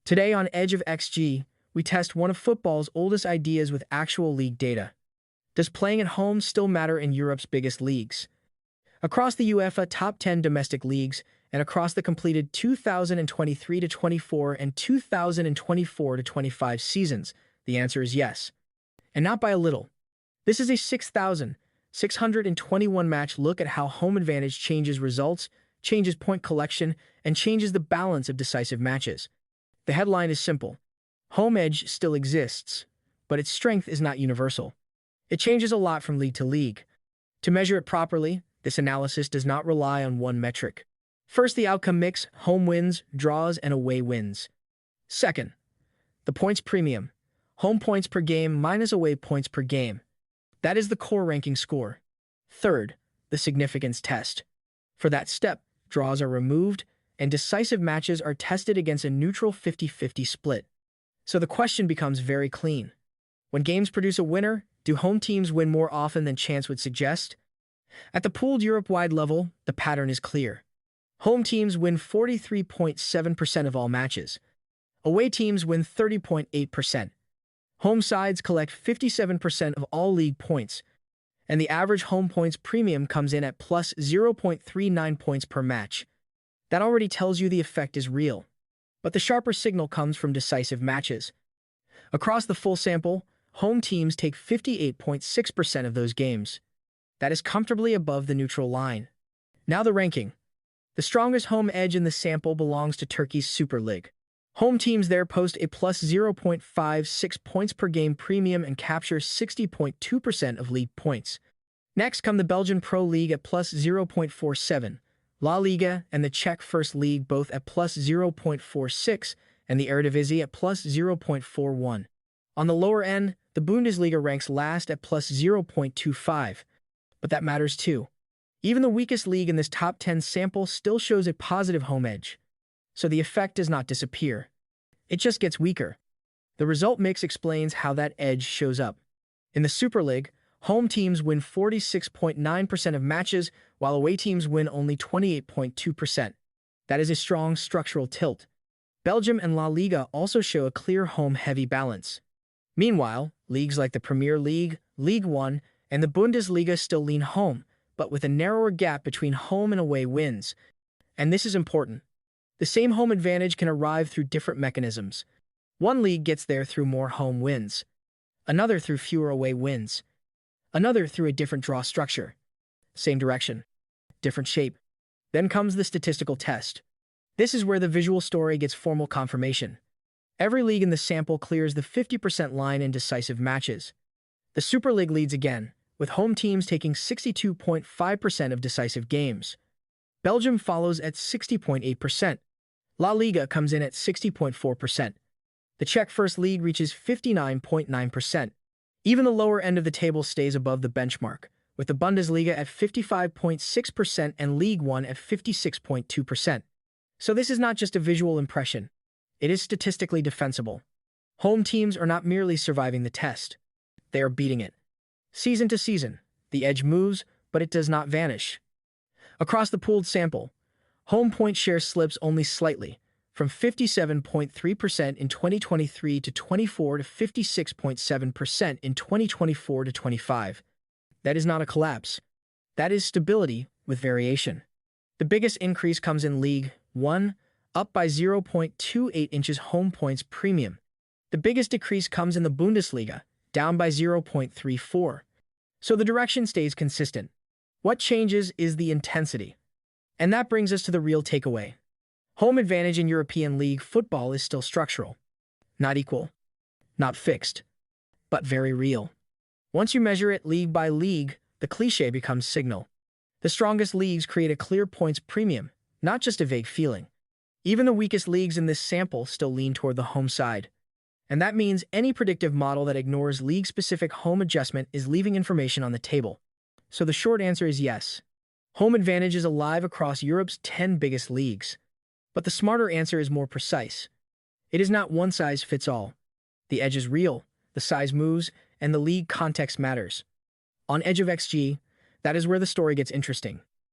Today on Edge of XG, we test one of football's oldest ideas with actual league data. Does playing at home still matter in Europe's biggest leagues? Across the UEFA top 10 domestic leagues and across the completed 2023-24 and 2024-25 seasons, the answer is yes. And not by a little. This is a 6,621 match look at how home advantage changes results, changes point collection, and changes the balance of decisive matches. The headline is simple. Home edge still exists, but its strength is not universal. It changes a lot from league to league. To measure it properly, this analysis does not rely on one metric. First, the outcome mix, home wins, draws, and away wins. Second, the points premium, home points per game minus away points per game. That is the core ranking score. Third, the significance test. For that step, draws are removed, and decisive matches are tested against a neutral 50-50 split. So the question becomes very clean. When games produce a winner, do home teams win more often than chance would suggest? At the pooled Europe-wide level, the pattern is clear. Home teams win 43.7% of all matches. Away teams win 30.8%. Home sides collect 57% of all league points, and the average home points premium comes in at plus 0.39 points per match. That already tells you the effect is real. But the sharper signal comes from decisive matches. Across the full sample, home teams take 58.6% of those games. That is comfortably above the neutral line. Now the ranking. The strongest home edge in the sample belongs to Turkey's Super League. Home teams there post a plus 0.56 points per game premium and capture 60.2% of league points. Next come the Belgian Pro League at plus 0.47, La Liga and the Czech First League both at plus 0.46, and the Eredivisie at plus 0.41. On the lower end, the Bundesliga ranks last at plus 0.25, but that matters too. Even the weakest league in this top 10 sample still shows a positive home edge. So the effect does not disappear. It just gets weaker. The result mix explains how that edge shows up. In the Super League, home teams win 46.9% of matches, while away teams win only 28.2%. That is a strong structural tilt. Belgium and La Liga also show a clear home-heavy balance. Meanwhile, leagues like the Premier League, League One, and the Bundesliga still lean home, but with a narrower gap between home and away wins. And this is important. The same home advantage can arrive through different mechanisms. One league gets there through more home wins, another through fewer away wins, another through a different draw structure. Same direction, different shape. Then comes the statistical test. This is where the visual story gets formal confirmation. Every league in the sample clears the 50% line in decisive matches. The Super League leads again, with home teams taking 62.5% of decisive games. Belgium follows at 60.8%. La Liga comes in at 60.4%. The Czech First League reaches 59.9%. Even the lower end of the table stays above the benchmark, with the Bundesliga at 55.6% and League One at 56.2%. So this is not just a visual impression. It is statistically defensible. Home teams are not merely surviving the test. They are beating it. Season to season, the edge moves, but it does not vanish. Across the pooled sample, home point share slips only slightly, from 57.3% in 2023 to 24 to 56.7% in 2024 to 25. That is not a collapse. That is stability with variation. The biggest increase comes in League One, up by 0.28 inches home points premium. The biggest decrease comes in the Bundesliga, down by 0.34. So the direction stays consistent. What changes is the intensity. And that brings us to the real takeaway. Home advantage in European League football is still structural. Not equal, not fixed, but very real. Once you measure it league by league, the cliché becomes signal. The strongest leagues create a clear points premium, not just a vague feeling. Even the weakest leagues in this sample still lean toward the home side. And that means any predictive model that ignores league-specific home adjustment is leaving information on the table. So the short answer is yes. Home advantage is alive across Europe's 10 biggest leagues. But the smarter answer is more precise. It is not one size fits all. The edge is real, the size moves, and the league context matters. On Edge of XG, that is where the story gets interesting.